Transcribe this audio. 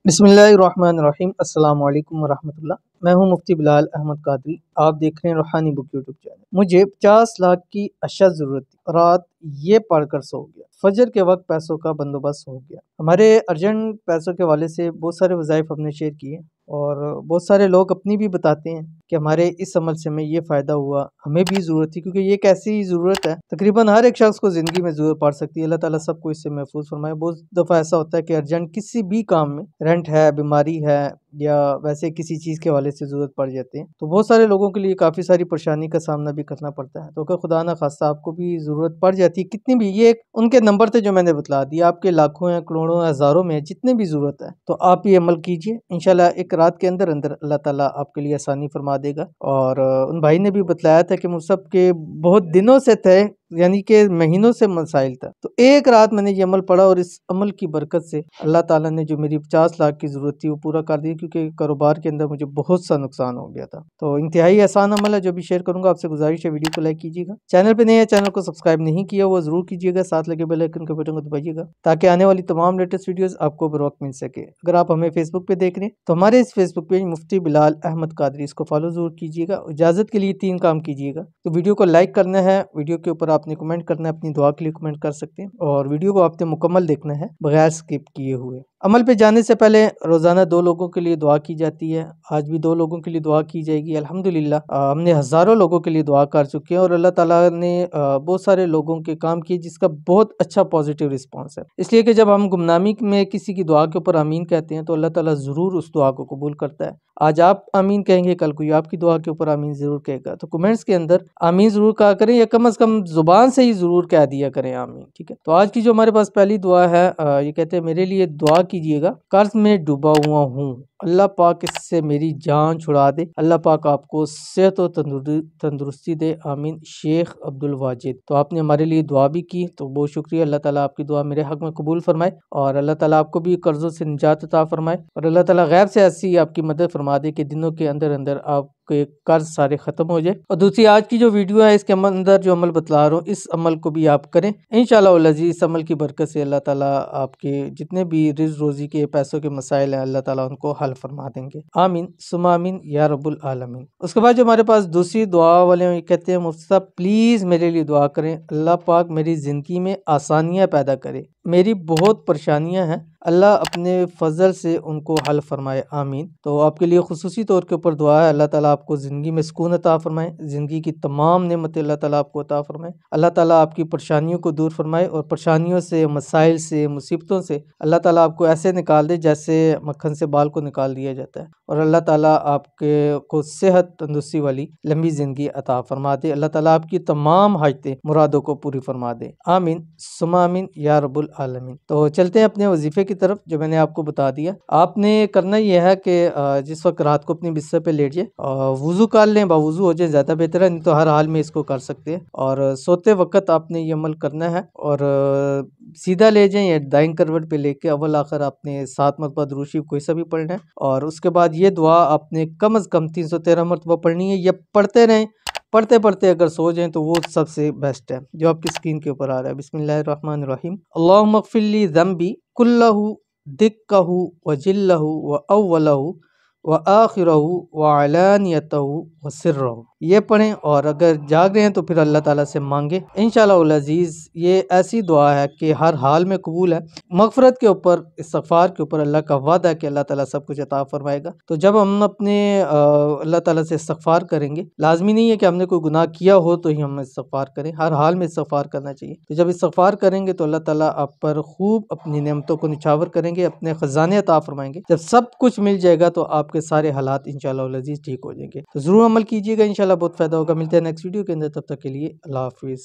बिस्मिल्लाहिर्रहमानिर्रहीम अस्सलाम वालेकुम वरहमतुल्लाह। मैं हूं मुफ्ती बिलाल अहमद कादरी। आप देख रहे हैं रूहानी बुक यूट्यूब चैनल। मुझे 50 लाख की अशद ज़रूरत थी। रात ये पढ़कर सो गया। फजर के वक्त पैसों का बंदोबस्त हो गया। हमारे अर्जेंट पैसों के हवाले से बहुत सारे वज़ाइफ हमने शेयर किए और बहुत सारे लोग अपनी भी बताते हैं कि हमारे इस अमल से हमें ये फ़ायदा हुआ, हमें भी ज़रूरत थी, क्योंकि ये एक ऐसी ज़रूरत है तकरीबन हर एक शख्स को ज़िंदगी में ज़रूरत पड़ सकती है। अल्लाह ताला सबको इससे महफूज फरमाए। बहुत दफ़ा ऐसा होता है कि अर्जेंट किसी भी काम में, रेंट है, बीमारी है या वैसे किसी चीज़ के हवाले से ज़रूरत पड़ जाती है, तो बहुत सारे लोगों के लिए काफ़ी सारी परेशानी का सामना भी करना पड़ता है। तो अगर खुदा ना खास्ता आपको भी ज़रूरत पड़ जाती है, कितनी भी, ये एक उनके नंबर थे जो मैंने बतला दिया, आपके लाखों हैं, करोड़ों, हज़ारों में, जितने भी ज़रूरत है, तो आप ये अमल कीजिए। इंशाल्लाह एक रात के अंदर अंदर अल्लाह ताला आपके लिए आसानी फरमा देगा। और उन भाई ने भी बतलाया था कि मुझसे के बहुत दिनों से थे, यानी कि महीनों से मसाइल था। तो एक रात मैंने ये अमल पढ़ा और इस अमल की बरकत से अल्लाह ताला ने जो मेरी 50 लाख की ज़रूरत थी वो पूरा कर दी, क्योंकि कारोबार के अंदर मुझे बहुत सा नुकसान हो गया था। तो इंतहाई आसान अमल है जो भी शेयर करूंगा। आपसे गुजारिश है वीडियो को लाइक कीजिएगा। चैनल पे नए हैं, चैनल को सब्सक्राइब नहीं किया वो ज़रूर कीजिएगा। साथ लगे बेल आइकन के बटन को दबाइएगा ताकि आने वाली तमाम लेटेस्ट वीडियोज़ आपको बर वक्त मिल सके। अगर आप हमें फेसबुक पे देख रहे हैं तो हमारे इस फेसबुक पेज मुफ्ती बिलाल अहमद कादरी, इसको फॉलो ज़रूर कीजिएगा। इजाज़त के लिए 3 काम कीजिएगा। तो वीडियो को लाइक करना है, वीडियो के ऊपर आपने कमेंट करना है, अपनी दुआ के लिए कमेंट कर सकते हैं, और वीडियो को आपने मुकम्मल देखना है बगैर स्किप किए हुए। अमल पे जाने से पहले रोज़ाना 2 लोगों के लिए दुआ की जाती है। आज भी 2 लोगों के लिए दुआ की जाएगी। अल्हम्दुलिल्लाह हमने हज़ारों लोगों के लिए दुआ कर चुके हैं और अल्लाह ताला ने बहुत सारे लोगों के काम किए जिसका बहुत अच्छा पॉजिटिव रिस्पॉन्स है। इसलिए कि जब हम गुमनामी में किसी की दुआ के ऊपर आमीन कहते हैं तो अल्लाह ताला ज़रूर उस दुआ को कबूल करता है। आज आप आमीन कहेंगे, कल कोई आपकी दुआ के ऊपर आमीन ज़रूर कहेगा। तो कमेंट्स के अंदर आमीन ज़रूर कहा करें, या कम से कम ज़ुबान से ही ज़रूर कह दिया करें आमीन, ठीक है। तो आज की जो हमारे पास पहली दुआ है, ये कहते हैं मेरे लिए दुआ कीजिएगा, कर्ज में डूबा हुआ हूँ, अल्लाह पाक इससे मेरी जान छुड़ा दे, अल्लाह पाक आपको सेहत और तंदुरुस्ती दे, आमीन। शेख अब्दुल वाजिद। तो आपने हमारे लिए दुआ भी की, तो बहुत शुक्रिया। अल्लाह ताला आपकी दुआ मेरे हक में कबूल फरमाए और अल्लाह ताला आपको भी कर्जों से निजात अता फरमाए, और अल्लाह ताला गैब से ऐसी आपकी मदद फरमा दे कि दिनों के अंदर अंदर आपके कर्ज सारे खत्म हो जाए। और दूसरी आज की जो वीडियो है इसके अंदर जो अमल बतला रहा हूँ, इस अमल को भी आप करें इंशाअल्लाह वल अज़ीज़। इस अमल की बरकत से अल्लाह ताला आपके जितने भी रिज़्क़ रोज़ी के पैसों के मसाइल हैं अल्लाह ताला उनको हल फरमा देंगे। आमीन सुम्मा आमीन या रब्बुल आलमीन। उसके बाद जो हमारे पास दूसरी दुआ वाले हैं, ये कहते हैं मुफ्ती साहब प्लीज़ मेरे लिए दुआ करें, अल्लाह पाक मेरी ज़िंदगी में आसानियाँ पैदा करे, मेरी बहुत परेशानियाँ हैं, अल्लाह अपने फजल से उनको हल फरमाए, आमीन। तो आपके लिए खुसूसी तौर के ऊपर दुआ है, अल्लाह ताला आपको ज़िंदगी में सुकून अता फरमाए, ज़िंदगी की तमाम नेमतें अल्लाह ताला आपको अता फरमाए, अल्लाह ताला आपकी परेशानियों को दूर फरमाए, और परेशानियों से, मसाइल से, मुसीबतों से अल्लाह ताला आपको ऐसे निकाल दे जैसे मक्खन से बाल को निकाल दिया जाता है, और अल्लाह ताला आपके को सेहत तंदुरुस्ती वाली लंबी ज़िंदगी अता फरमा दे, अल्लाह ताला आपकी तमाम हाजतें मुरादों को पूरी फरमा दे, आमीन सुम्मा आमीन या रब्बुल आलमीन। तो चलते हैं अपने वजीफे की तरफ जो मैंने आपको बता दिया। आपने करना यह है कि जिस वक्त रात को अपनी बिस्तर पे लेट जाए, वुज़ू कर लें, बावुज़ू हो जाए ज़्यादा बेहतर है, नहीं तो हर हाल में इसको कर सकते हैं। और सोते वक्त आपने ये अमल करना है, और सीधा ले जाएं या दाएं करवट पे लेके अव्वल आखिर आपने 7 मरतबा दुरूद शरीफ कोई सा भी पढ़ना है, और उसके बाद ये दुआ आपने कम अज़ कम 313 मरतबा पढ़नी है। ये पढ़ते रहें, पढ़ते पढ़ते अगर सो जाएं तो वो सबसे बेस्ट है, जो आपकी स्क्रीन के ऊपर आ रहा है। बिस्मिल्लाहिर्रहमानिर्रहीम। अल्लाहुम्मा ग़फ़िरली ज़ंबी कुल्लहु दिक्कहु व जिल्लहु व अव्वलहु व आखिरहु व अलानियतहु व सिर्रहु। ये पढ़ें, और अगर जाग रहे हैं तो फिर अल्लाह ताला से मांगे इंशाअल्लाह उल अज़ीज़। ये ऐसी दुआ है कि हर हाल में कबूल है। मग़फ़िरत के ऊपर, इस्तिग़फ़ार के ऊपर अल्लाह का वादा है कि अल्लाह ताला सब कुछ अता फरमाएगा। तो जब हम अपने अल्लाह ताला से इस्तिग़फ़ार करेंगे, लाज़मी नहीं है कि हमने कोई गुनाह किया हो तो ही हम इस्तिग़फ़ार करें, हर हाल में इस्तिग़फ़ार करना चाहिए। तो जब इस्तिग़फ़ार करेंगे तो अल्लाह ताला आप पर खूब अपनी नेमतों को निछावर करेंगे, अपने ख़ज़ाने अता फरमाएंगे। जब सब कुछ मिल जाएगा तो आपके सारे हालात इंशाअल्लाह उल अज़ीज़ ठीक हो जाएंगे। तो ज़रूर अमल कीजिएगा, इंशाअल्लाह बहुत फ़ायदा होगा। मिलते हैं नेक्स्ट वीडियो के अंदर, तब तक के लिए अल्लाह हाफ़िज़।